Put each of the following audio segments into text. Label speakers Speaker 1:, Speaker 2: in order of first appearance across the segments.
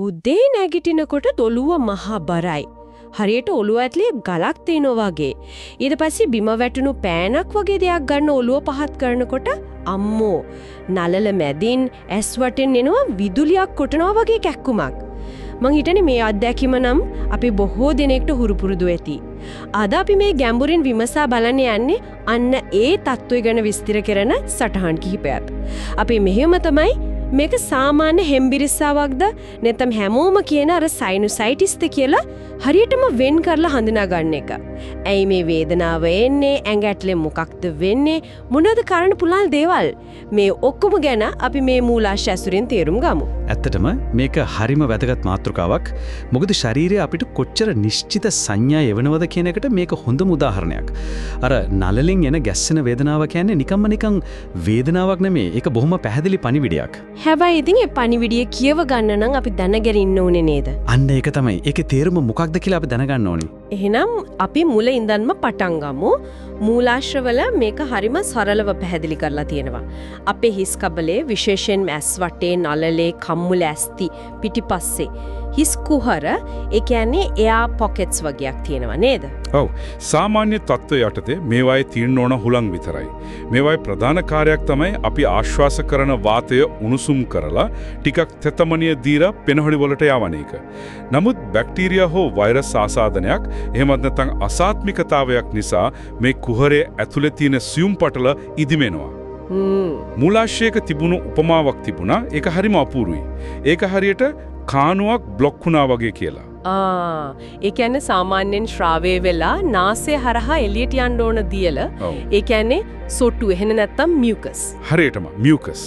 Speaker 1: උදේ නැගිටිනකොට ඔළුව මහා බරයි. හරියට ඔළුව ඇතුලේ ගලක් තියෙනවා වගේ. ඊට පස්සේ බිම වැටුණු පෑනක් වගේ දෙයක් ගන්න ඔළුව පහත් කරනකොට අම්මෝ නලල මැදින් ඇස් වටෙන් එනවා විදුලියක් කොටනවා වගේ කැක්කුමක්. මං හිතන්නේ මේ අත්දැකීම නම් අපි බොහෝ දිනෙකට හුරු පුරුදු වෙති. අද අපි මේ ගැඹුරින් විමසා බලන්න යන්නේ අන්න ඒ தত্ত্বය ගැන විස්තර කරන සටහන් කිහිපයක්. අපි මෙහෙම තමයි මේක සාමාන්‍ය හෙම්බිරිස්සාවක්ද නැත්නම් හැමෝම කියන අර සයිනුසයිටිස්ද කියලා හරියටම වෙන් කරලා හඳුනා ගන්න එක. ඇයි මේ වේදනාව එන්නේ? ඇඟ ඇතුලේ මොකක්ද වෙන්නේ? මොනවද කරන්න පුළුවන් දේවල්? මේ ඔක්කොම ගැන අපි මේ මූලාශ්‍ය ඇසුරින් තේරුම් ගමු.
Speaker 2: ඇත්තටම මේක හරිම වැදගත් මාතෘකාවක්. මොකද ශරීරය අපිට කොච්චර නිශ්චිත සංඥා යවනවද කියන එකට මේක හොඳම උදාහරණයක්. අර නලලෙන් එන ගැස්සෙන වේදනාව කියන්නේ නිකන් වේදනාවක් නෙමෙයි. ඒක බොහොම පැහැදිලි පණිවිඩයක්.
Speaker 1: හැබැයි ඉතින් ඒ පණිවිඩය කියව ගන්න නම් අපි දැනගෙන ඉන්න ඕනේ නේද?
Speaker 2: අන්න ඒක තමයි. ඒකේ තේරුම මොකක්ද කියලා අපි දැනගන්න ඕනේ.
Speaker 1: එහෙනම් අපි මුල ඉඳන්ම පටන් ගමු. මූලාශ්‍රවල මේක හරිම සරලව පැහැදිලි කරලා තියෙනවා. අපේ හිස් කබලේ විශේෂයෙන්ම ඇස් වටේ නලලේ කම්මුල ඇස්ති පිටිපස්සේ හිස් කුහර ඒ කියන්නේ එයා පොකට්ස් වගේක් තියෙනවා නේද?
Speaker 3: ඔව්. සාමාන්‍ය තත්ත්වය යටතේ මේවායේ තියෙන්න ඕන හුලං විතරයි. මේවායේ ප්‍රධාන කාර්යයක් තමයි අපි ආශ්වාස කරන වාතය උණුසුම් කරලා ටිකක් තෙතමනිය දීලා පෙනහොළි වලට යවන එක. නමුත් බැක්ටීරියා හෝ වෛරස් ආසාදනයක් එහෙමත් නැත්නම් අසාත්මිකතාවයක් නිසා මේ කුහරයේ ඇතුලේ තියෙන සියුම් පටල ඉදිමෙනවා. මූලාශ්‍රයක තිබුණු උපමාවක් තිබුණා. ඒක හරිම අපූරුයි. ඒක හරියට කානුවක් බ්ලොක් වුණා වගේ කියලා.
Speaker 1: ඒ කියන්නේ සාමාන්‍යයෙන් ශ්‍රාවය වෙලා නාසය හරහා එළියට යන්න ඕන දියල. ඒ කියන්නේ සොට්ටු එහෙම නැත්නම් මියුකස්.
Speaker 3: හරියටම මියුකස්.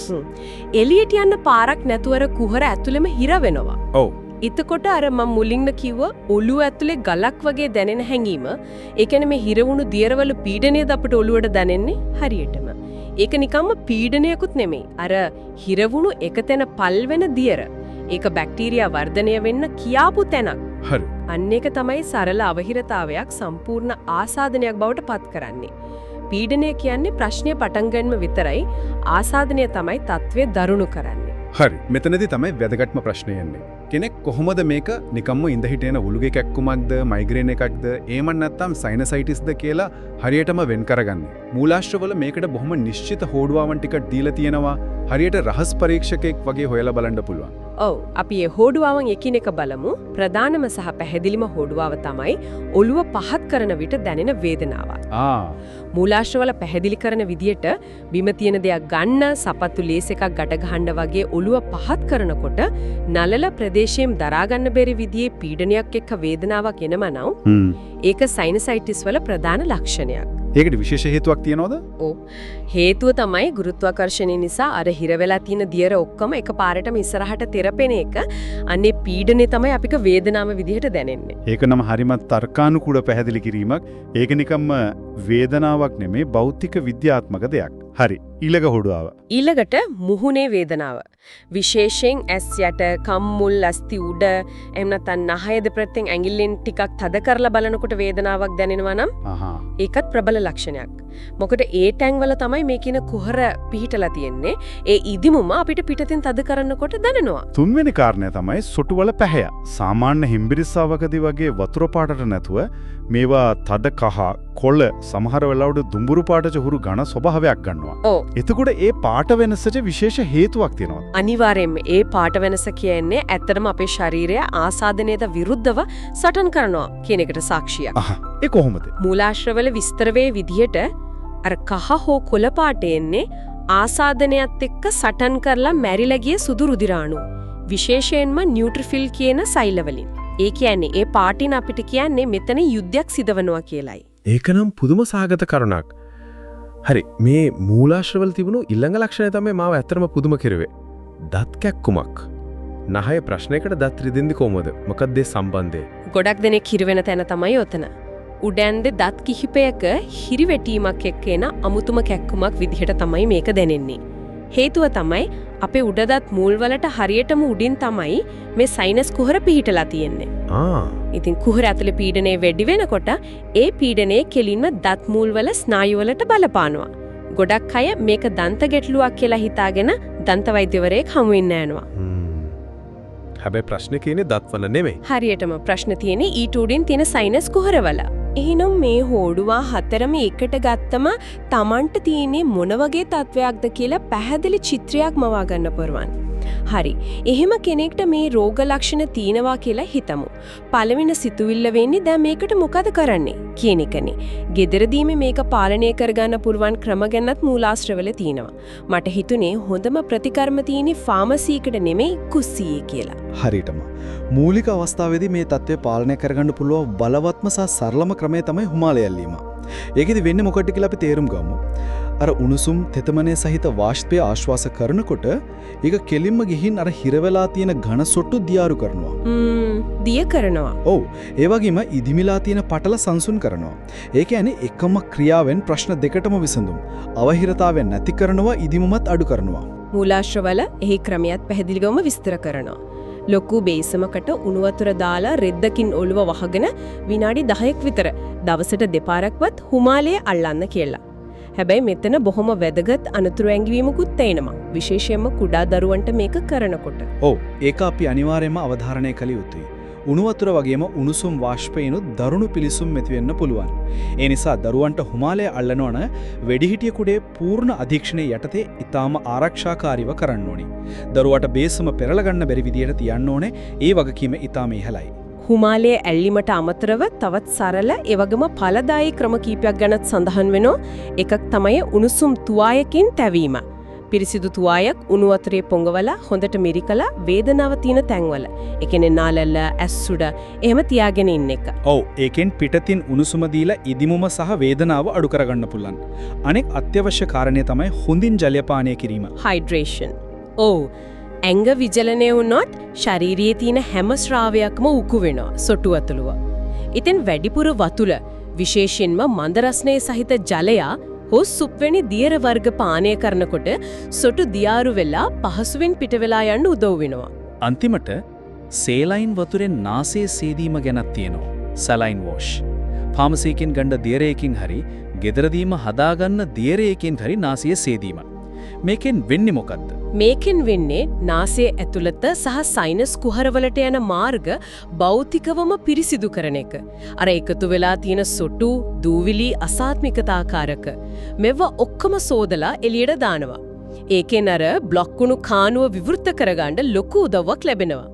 Speaker 1: එළියට යන්න පාරක් නැතුවර කුහර ඇතුළෙම හිර වෙනවා.
Speaker 3: ඔව්.
Speaker 1: එතකොට අර මම මුලින්ම කිව්ව ඔළුව ඇතුලේ ගලක් වගේ දැනෙන හැඟීම, ඒ කියන්නේ මේ හිර වුණු දියරවල පීඩනයද අපිට ඔළුවට දැනෙන්නේ හරියටම. ඒක නිකම්ම පීඩනයකුත් නෙමෙයි. අර හිර වුණු එකතැන පල් වෙන දියර. ඒක බැක්ටීරියා වර්ධනය වෙන්න කියාපු තැනක්.
Speaker 3: හරි.
Speaker 1: අන්න ඒක තමයි සරල අවහිරතාවයක් සම්පූර්ණ ආසාදනයක් බවට පත් කරන්නේ. පීඩනය කියන්නේ ප්‍රශ්නය පටන් ගන්නම විතරයි. ආසාදනය තමයි තත්ත්වය දරුණු කරන්නේ.
Speaker 4: හරි. මෙතනදී තමයි වැදගත්ම ප්‍රශ්නේ එන්නේ. කෙනෙක් කොහොමද මේක නිකම්ම ඉඳ හිටේන උළුගේ කැක්කුමක්ද මයිග්‍රේන් එකක්ද එහෙම නැත්නම් සයිනසයිටිස්ද කියලා හරියටම වෙන් කරගන්නේ. මූලාශ්‍රවල මේකට බොහොම නිශ්චිත හෝඩුවාවන් ටිකක් දීලා තියෙනවා. හරියට රහස් පරීක්ෂකෙක් වගේ හොයලා බලන්න පුළුවන්.
Speaker 1: ඔව් අපි මේ හෝඩුවාවන් එකිනෙක බලමු. ප්‍රධානම සහ පැහැදිලිම හෝඩුවාව තමයි ඔළුව පහත් කරන විට දැනෙන වේදනාව. මූලාශ්‍රවල පැහැදිලි කරන විදියට බිම තියෙන දෙයක් ගන්න, සපත්තු ලේස් එකක් ගැට ගහන්න වගේ ඔළුව පහත් කරනකොට නලල ප්‍රදේශයෙන් දරා ගන්න බැරි විදිහේ පීඩනයක් එක්ක වේදනාවක් එනම නම් ඒක සයිනසයිටිස් වල ප්‍රධාන ලක්ෂණයක්.
Speaker 4: ඒකට විශේෂ හේතුවක් තියනවද?
Speaker 1: ඔව්. හේතුව තමයි ගුරුත්වාකර්ෂණය නිසා අර හිර වෙලා තියෙන දියර ඔක්කොම එකපාරටම ඉස්සරහට තෙරපෙන එක. අනේ පීඩනේ තමයි අපිට වේදනාව විදිහට දැනෙන්නේ.
Speaker 4: ඒක නම් හරිම තර්කානුකූල පැහැදිලි කිරීමක්. ඒක නිකම්ම වේදනාවක් නෙමේ භෞතික විද්‍යාත්මක දෙයක්. හරි. ඊළඟ හොඩුවාව.
Speaker 1: ඊළඟට මුහුණේ වේදනාව. විශේෂයෙන් ඇස් යට, කම්මුල්, අස්ති උඩ, එහෙම නැත්නම් නහය දෙපැත්තෙන් ඇඟිල්ලෙන් ටිකක් තද කරලා බලනකොට වේදනාවක් දැනෙනවා නම් ඒකත් ප්‍රබල ලක්ෂණයක්. මොකද ඒ ටැංවල තමයි මේ කියන කුහර පිහිටලා තියෙන්නේ. ඒ ඉදිමුම අපිට පිටතින් තද කරනකොට දැනෙනවා.
Speaker 4: තුන්වෙනි කාරණය තමයි සොටුවල පැහැය. සාමාන්‍ය හිම්බිරිස්සාවකදී වගේ වතුර පාටට නැතුව මේවා තද කහ, කොළ, සමහර වෙලාවට දුඹුරු පාටට හුරු ඝන ස්වභාවයක් ගන්නවා. එතකොට ඒ පාට වෙනසට විශේෂ හේතුවක් තියෙනවා.
Speaker 1: අනිවාර්යයෙන්ම ඒ පාට වෙනස කියන්නේ ඇත්තටම අපේ ශරීරය ආසාදනයට විරුද්ධව සටන් කරනවා කියන එකට සාක්ෂියක්.
Speaker 4: ඒ කොහොමද?
Speaker 1: මූලාශ්‍රවල විස්තර වේ විදිහට අර කහ හෝ කොළ පාට එන්නේ ආසාදනයත් එක්ක සටන් කරලා මැරිලා ගිය සුදු රුධිරාණු. විශේෂයෙන්ම නියුට්‍රිෆිල් කියන සෛල වලින්. ඒ කියන්නේ ඒ පාටින් අපිට කියන්නේ මෙතන යුද්ධයක් සිදවනවා කියලයි.
Speaker 5: ඒකනම් පුදුම සාගත කරුණක්. හරි මේ මූලාශ්‍රවල තිබුණු ඊළඟ ලක්ෂණය තමයි මාව ඇත්තටම පුදුම කෙරුවේ. දත් කැක්කුමක්. නහය ප්‍රශ්නයකට දත් රිදෙන්නේ කොහොමද? මොකක්ද ඒ සම්බන්ධය?
Speaker 1: ගොඩක් දෙනෙක් හිරවෙන තැන තමයි ඔතන. උඩැන්දේ දත් කිහිපයක හිරිවැටීමක් එක්ක එන අමුතුම කැක්කුමක් විදිහට තමයි මේක දැනෙන්නේ. හේතුව තමයි අපේ උඩදත් මූල් වලට හරියටම උඩින් තමයි මේ සයිනස් කුහර පිහිටලා තියෙන්නේ. ඉතින් කුහර ඇතුලේ පීඩනය වැඩි වෙනකොට ඒ පීඩනය කෙලින්ම දත් මූල් වල ස්නායු වලට බලපානවා. ගොඩක් අය මේක දන්ත ගැටලුවක් කියලා හිතාගෙන දන්ත වෛද්‍යවරයෙක් හමු වෙන්න යනවා.
Speaker 5: හැබැයි ප්‍රශ්නේ කියන්නේ දත්වල නෙමෙයි.
Speaker 1: හරියටම ප්‍රශ්න තියෙන්නේ ඊට උඩින් තියෙන සයිනස් කුහරවල. එහෙනම් මේ හෝඩුවා හතරම එකට ගත්තම Tamanට තියෙන්නේ මොන වගේ තත්වයක්ද කියලා පැහැදිලි චිත්‍රයක් මවා ගන්න පුරුවන්. හරි. එහෙම කෙනෙක්ට මේ රෝග ලක්ෂණ තියෙනවා කියලා හිතමු. පළවෙනි සිතුවිල්ල වෙන්නේ දැන් මේකට මොකද කරන්නේ කියන එකනේ. gederදීම මේක පාලනය කරගන්න පුරුවන් ක්‍රම ගැනත් මූලාශ්‍රවල තියෙනවා. මට හිතුනේ හොඳම ප්‍රතිකර්ම තියෙන්නේ ෆාමසි එකට නෙමෙයි කුස්සියේ කියලා.
Speaker 6: හරියටම මූලික අවස්ථාවේදී මේ தත්ත්වය පාලනය කරගන්න පුළුවන් බලවත්ම සහ සරලම ක්‍රමය තමයි හිමාලය ඇල්ලීම. ඒකෙදි වෙන්නේ මොකක්ද කියලා අපි තේරුම් ගමු. අර උණුසුම් තෙතමනේ සහිත වාෂ්පය ආශ්වාස කරනකොට ඒක කෙලින්ම ගිහින් අර හිරවෙලා තියෙන ඝන සොට්ටු දියාරු කරනවා.
Speaker 1: දිය කරනවා.
Speaker 6: ඔව්. ඒ වගේම ඉදිමිලා තියෙන පටල සංසුන් කරනවා. ඒ කියන්නේ එකම ක්‍රියාවෙන් ප්‍රශ්න දෙකටම විසඳුම්. අවහිරතාවය නැති කරනවා, ඉදිමුමත් අඩු කරනවා.
Speaker 1: මූලාශ්‍රවල එහි ක්‍රමයක් පැහැදිලිවම විස්තර කරනවා. ලොකු බේසමකට උණු වතුර දාලා රෙද්දකින් ඔළුව වහගෙන විනාඩි 10ක් විතර දවසට දෙපාරක්වත් හිමාලයේ අල්ලන්න කියලා. හැබැයි මෙතන බොහොම වැදගත් අනතුරු ඇඟවීමකුත් තේනවා. විශේෂයෙන්ම කුඩා දරුවන්ට මේක කරනකොට.
Speaker 6: ඔව්. ඒක අපි අනිවාර්යයෙන්ම අවධාරණය කළ යුතුයි. උණු වතුර වගේම උණුසුම් වාෂ්පයනොත් දරුණු පිලිසුම් මෙති වෙන්න පුළුවන්. ඒ නිසා දරුවන්ට හිමාලය අල්ලනවන වෙඩිහිටිය කුඩේ පූර්ණ අධීක්ෂණය යටතේ ඊටාම ආරක්ෂාකාරීව කරන්න ඕනි. දරුවට බේසම පෙරලා ගන්න බැරි විදියට තියන්න ඕනේ. ඒ වගකීම ඊටාම ඉහළයි.
Speaker 1: හිමාලයේ ඇල්ලීමට අමතරව තවත් සරල ඒ වගේම ඵලදායී ක්‍රම කීපයක් ගැනත් සඳහන් වෙනවා. එකක් තමයි උණුසුම් තුවායකින් තැවීම. පිරිසිදු තුවායක් උණු වතුරේ පොඟවලා හොඳට මිරිකලා වේදනාව තියෙන තැන්වල. ඒ කියන්නේ නාලල්ල, ඇස්සුඩ එහෙම තියාගෙන ඉන්න එක.
Speaker 6: ඔව්. ඒකෙන් පිටතින් උණුසුම දීලා ඉදිමුම සහ වේදනාව අඩු කරගන්න පුළුවන්. අනෙක් අත්‍යවශ්‍ය කාරණේ තමයි හොඳින් ජලය පානය කිරීම.
Speaker 1: හයිඩ්‍රේෂන්. ඔව්. ඇඟ විජලනය වුණොත් ශාරීරියේ තියෙන හැම ශ්‍රාවයක්ම උකු වෙනවා සොටු ඇතුළුව. ඉතින් වැඩිපුර වතුල විශේෂයෙන්ම මන්ද රසණයේ සහිත ජලය හෝ සුප් වැනි දියර වර්ග පානය කරනකොට සොටු දියාරු වෙලා පහසුවෙන් පිට වෙලා යන්න උදව් වෙනවා.
Speaker 7: අන්තිමට සේලයින් වතුරෙන් නාසයේ සේදීම ගැනත් තියෙනවා. සලයින් වොෂ්. ෆාමසියකින් ගන්න දියරයකින් හරි ගෙදරදීම හදාගන්න දියරයකින් හරි නාසයේ සේදීම. මේකෙන් වෙන්නේ මොකද්ද?
Speaker 1: මේකෙන් වෙන්නේ නාසයේ ඇතුළත සහ සයිනස් කුහරවලට යන මාර්ග භෞතිකවම පිරිසිදු කරන එක. අර එකතු වෙලා තියෙන සොටු, දූවිලි, අසාත්මිකතාකාරක මෙව ඔක්කොම සෝදලා එළියට දානවා. ඒකෙන් අර බ්ලොක් වුණු කානුව විවෘත කරගන්න ලොකු උදව්වක් ලැබෙනවා.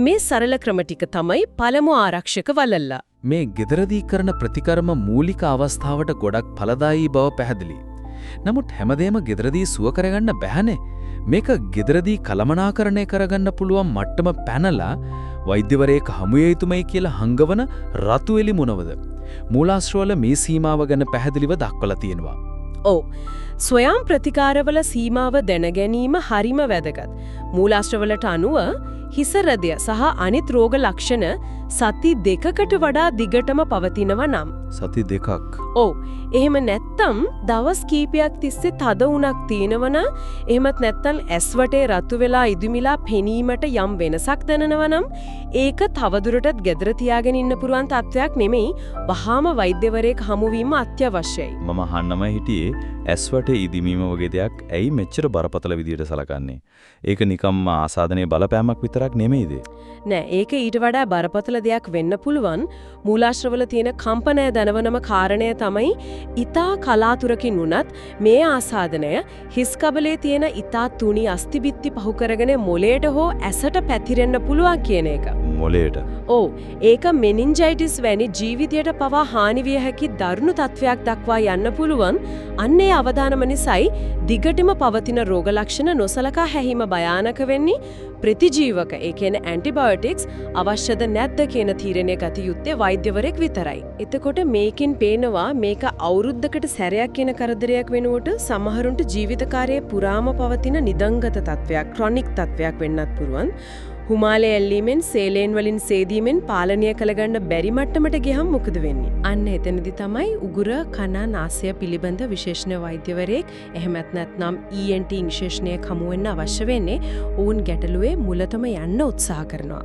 Speaker 1: මේ සරල ක්‍රම ටික තමයි පළමු ආරක්ෂක වලල්ලා.
Speaker 7: මේ ගෙදරදී කරන ප්‍රතිකර්ම මූලික අවස්ථාවට ගොඩක් ඵලදායී බව පැහැදිලි. නමුත් හැමදේම ගෙදරදී සුව කරගන්න බැහැනේ. මේක ගෙදරදී කළමනාකරණය කරගන්න පුළුවන් මට්ටම පැනලා වෛද්‍යවරයෙක් හමු යුතුමයි කියලා හංගවන රතු එලි මොනවද? මූලාශ්‍රවල මේ සීමාව ගැන පැහැදිලිව දක්වලා තියෙනවා.
Speaker 1: ඔව්. ස්වයං ප්‍රතිකාරවල සීමාව දැන ගැනීම හරිම වැදගත්. මූලාශ්‍රවලට අනුව හිසරදය සහ අනිත් රෝග ලක්ෂණ සති 2කට වඩා දිගටම පවතිනවා නම්
Speaker 7: සති 2ක්.
Speaker 1: ඔව්. එහෙම නැත්තම් දවස් කීපයක් තිස්සේ තද උණක් තියෙනවන එහෙමත් නැත්තම් ඇස් වටේ රතු වෙලා ඉදුමිලා පෙනීමට යම් වෙනසක් දැනෙනවා නම් ඒක තවදුරටත් gedara තියාගෙන ඉන්න පුරුවන් තත්වයක් නෙමෙයි. වහාම වෛද්‍යවරයෙක් හමු වීම අත්‍යවශ්‍යයි.
Speaker 8: මම අහන්නම හිටියේ ඇස් වටේ ඉදිමීම වගේ දෙයක් ඇයි මෙච්චර බරපතල විදියට සලකන්නේ? ඒක නිකම්ම ආසාදනයේ බලපෑමක් විතරක් නෙමෙයිද?
Speaker 1: නෑ, ඒක ඊට වඩා බරපතල දෙයක් වෙන්න පුළුවන්. මූලාශ්‍රවල තියෙන කම්පනය දනවනම කාරණය තමයි ඊතා කලාතුරකින් උනත් මේ ආසාදනය හිස් කබලේ තියෙන ඊතා තුනි අස්තිබිත්ති පහු කරගෙන මොලේට හෝ ඇසට පැතිරෙන්න පුළුවන් කියන එක.
Speaker 8: මොලේට?
Speaker 1: ඔව්. ඒක මෙනින්ජයිටිස් වැනි ජීවිතයට පවා හානි විය හැකි දරුණු තත්වයක් දක්වා යන්න පුළුවන්. අන්නේ අවදානම නිසායි දිගටම පවතින රෝග ලක්ෂණ නොසලකා හැහිම භයානක වෙන්නේ. ප්‍රතිජීවක ඒ කියන්නේ ඇන්ටිබයොටික්ස් අවශ්‍යද නැද්ද කියන තීරණය ගත යුත්තේ වෛද්‍යවරයෙක් විතරයි. එතකොට මේකෙන් පේනවා මේක අවුරුද්දකට සැරයක් කියන කරදරයක් වෙනුවට සමහරුන්ට ජීවිතකාරයේ පුරාම පවතින නිදංගත තත්වයක්, ක්‍රොනික් තත්වයක් වෙන්නත් පුළුවන්. හිමාලය ඇල්ලීමෙන් සේලෙන් වලින් සේදීමෙන් පාලනය කළගන්න බැරි මට්ටමට ගියහම මොකද වෙන්නේ? අන්න එතනදී තමයි උගුර කන නාසය පිළිබඳ විශේෂඥ වෛද්‍යවරයෙක් එහෙමත් නැත්නම් ENT විශේෂඥයෙක් හමු වෙන්න අවශ්‍ය වෙන්නේ. ඔවුන් ගැටලුවේ මුලතම යන්න උත්සාහ කරනවා.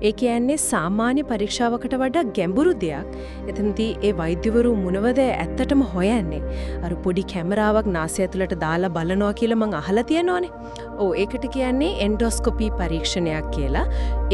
Speaker 1: ඒ කියන්නේ සාමාන්‍ය පරීක්ෂාවකට වඩා ගැඹුරු දෙයක්. එතනදී ඒ වෛද්‍යවරු මොනවද ඇත්තටම හොයන්නේ? අර පොඩි කැමරාවක් නාසය ඇතුළට දාලා බලනවා කියලා මං අහලා තියෙනවානේ. ඒකට කියන්නේ එන්ඩොස්කොපී පරීක්ෂණයක් කියලා.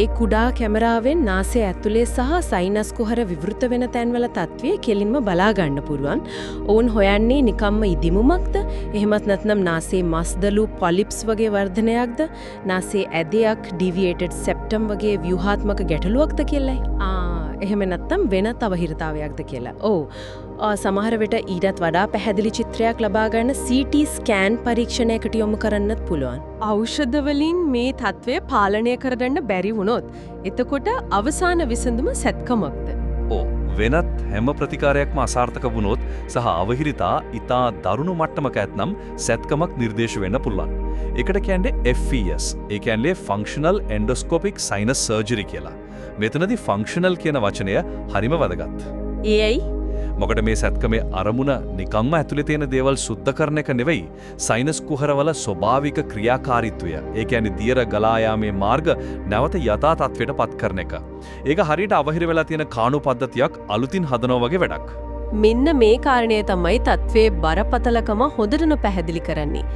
Speaker 1: ඒ කුඩා කැමරාවෙන් නාසය ඇතුලේ සහ සයිනස් කුහර විවෘත වෙන තැන්වල තත්ත්වය කෙලින්ම බලා ගන්න පුළුවන්. ඔවුන් හොයන්නේ නිකම්ම ඉදිමුමක්ද? එහෙමත් නැත්නම් නාසයේ මස්දලු පොලිප්ස් වගේ වර්ධනයක්ද? නාසයේ ඇදයක් ඩිවියේටඩ් සෙප්ටම් වගේ ව්‍යුහාත්මක ගැටලුවක්ද කියලායි. එහෙම නැත්නම් වෙනත් අවහිරතාවයක්ද කියලා. සමහර විට ඊටත් වඩා පැහැදිලි චිත්‍රයක් ලබා ගන්න CT ස්කෑන් පරීක්ෂණයකට යොමු කරන්නත් පුළුවන්. ඖෂධ වලින් මේ තත්ත්වය පාලනය කරගන්න බැරි වුණොත් එතකොට අවසාන විසඳුම සැත්කමක්ද?
Speaker 9: වෙනත් හැම ප්‍රතිකාරයක්ම අසාර්ථක වුණොත් සහ අවහිරිතා ඊතා දරුණු මට්ටමක ඇතනම් සැත්කමක් නිර්දේශ වෙන්න පුළුවන්. ඒකට කියන්නේ FES. ඒ කියන්නේ ෆන්ක්ෂනල් එන්ඩොස්කෝපික් සයිනස් සර්ජරි කියලා. මෙතනදී ෆන්ක්ෂනල් කියන වචනය හරිම වැදගත්.
Speaker 1: ඒයි
Speaker 9: මොකද මේ සැත්කමේ අරමුණ නිකම්ම ඇතුලේ තියෙන දේවල් සුද්ධ කරන එක නෙවෙයි සයිනස් කුහරවල ස්වභාවික ක්‍රියාකාරීත්වය. ඒ කියන්නේ දියර ගලා යාමේ මාර්ග නැවත යථා තත්ත්වයට පත් කරන එක. ඒක හරියට අවහිර වෙලා තියෙන කාණු පද්ධතියක් අලුතින් හදනවා වගේ වැඩක්.
Speaker 1: මෙන්න මේ කාරණය තමයි තත්ත්වයේ බරපතලකම හොඳටම පැහැදිලි කරන්නේ.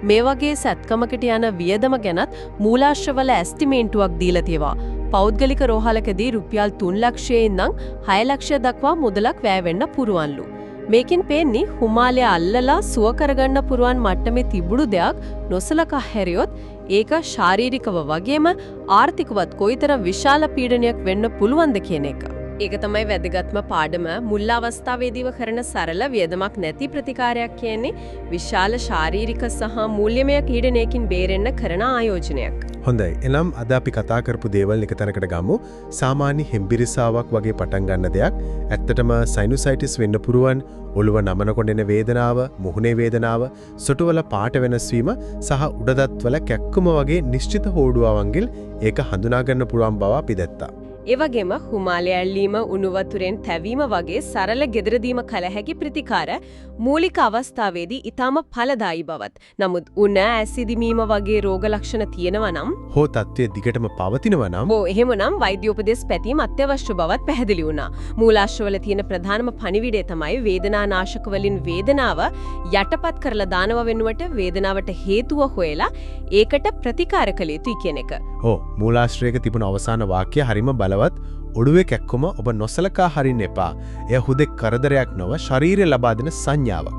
Speaker 1: මේ වගේ සැත්කමකට යන වියදම ගැනත් මූලාශ්‍රවල ඇස්ටිමේන්ටුවක් දීලා තියෙනවා. පෞද්ගලික රෝහලකදී රුපියල් 3 ලක්ෂයේ ඉඳන් 6 ලක්ෂය දක්වා මුදලක් වැය වෙන්න පුරුවන්ලු. මේකෙන් පේන්නේ හිමාලය අල්ලලා සුව කරගන්න පුරුවන් මට්ටමේ තිබුණු දෙයක් නොසලකා හැරියොත් ඒක ශාරීරිකව වගේම ආර්ථිකවත් කොයිතරම් විශාල පීඩනයක් වෙන්න පුළුවන්ද කියන එක. ඒක තමයි වැදගත්ම පාඩම. මුල් අවස්ථාවේදීව කරන සරල වියදමක් නැති ප්‍රතිකාරයක් කියන්නේ විශාල ශාරීරික සහ මූල්‍යමය පීඩනයකින් බේරෙන්න කරන ආයෝජනයක්.
Speaker 5: හොඳයි. එනම් අද අපි කතා කරපු දේවල් එක තැනකට ගමු. සාමාන්‍ය හෙම්බිරිසාවක් වගේ පටන් ගන්න දෙයක් ඇත්තටම සයිනුසයිටිස් වෙන්න පුරුවන්, ඔළුව නමනකොට එන වේදනාව, මුහුණේ වේදනාව, සොටුවල පාට වෙනස් වීම සහ උඩදත්වල කැක්කුම වගේ නිශ්චිත හෝඩුවාවන්ගිල් ඒක හඳුනා ගන්න පුළුවන් බව අපි දැක්තා.
Speaker 1: ඒ වගේම හිමාලය ඇල්ලීම, උණු වතුරෙන් තැවීම වගේ සරල ගෙදරදීම කළ හැකි ප්‍රතිකාර මූලික අවස්ථාවේදී ඊටම ඵලදායී බවත්. නමුත් උණ ඇසිඩිමීම වගේ රෝග ලක්ෂණ තියෙනවා නම්
Speaker 5: හෝ තත්ත්වයේ දිගටම පවතිනවා නම්
Speaker 1: එහෙමනම් වෛද්‍ය උපදෙස් පැතීම අත්‍යවශ්‍ය බවත් පැහැදිලි වුණා. මූලාශ්‍රවල තියෙන ප්‍රධානම පණිවිඩය තමයි වේදනානාශක වලින් වේදනාව යටපත් කරලා දානව වෙනුවට වේදනාවට හේතුව හොයලා ඒකට ප්‍රතිකාර කළ යුතුයි කියන එක.
Speaker 5: මූලාශ්‍රයක තිබුණ අවසාන වාක්‍යය හරිම බලවත්. ඔළුවේ කැක්කුම ඔබ නොසලකා හරින්න එපා. එය හුදෙක් කරදරයක් නොව ශරීරය ලබා දෙන සංඥාවක්.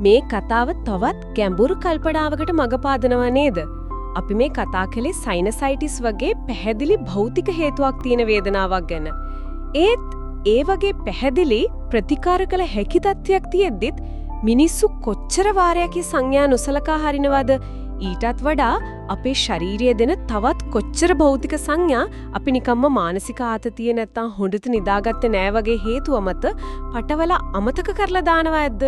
Speaker 1: මේ කතාව තවත් ගැඹුරු කල්පනාවකට මඟ පාදනවා නේද? අපි මේ කතා කළේ සයිනසයිටිස් වගේ පැහැදිලි භෞතික හේතුවක් තියෙන වේදනාවක් ගැන. ඒත් ඒ වගේ පැහැදිලි ප්‍රතිකාර කළ හැකි තත්ත්වයක් තියෙද්දිත් මිනිස්සු කොච්චර වාරයක් සංඥා නොසලකා හරිනවද? ඊටත් වඩා අපේ ශරීරය දෙන තවත් කොච්චර භෞතික සංඥා අපි නිකම්ම මානසික ආතතිය නැත්තම් හොඳට නිදාගත්තේ නෑ වගේ හේතුව මත පටවල අමතක කරලා දානවා ඇද්ද?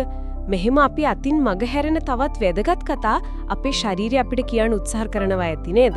Speaker 1: මෙහෙම අපි අතින් මග හැරෙන තවත් වැදගත් කතා අපේ ශරීරය අපිට කියන්න උත්සාහ කරනවා ඇති නේද?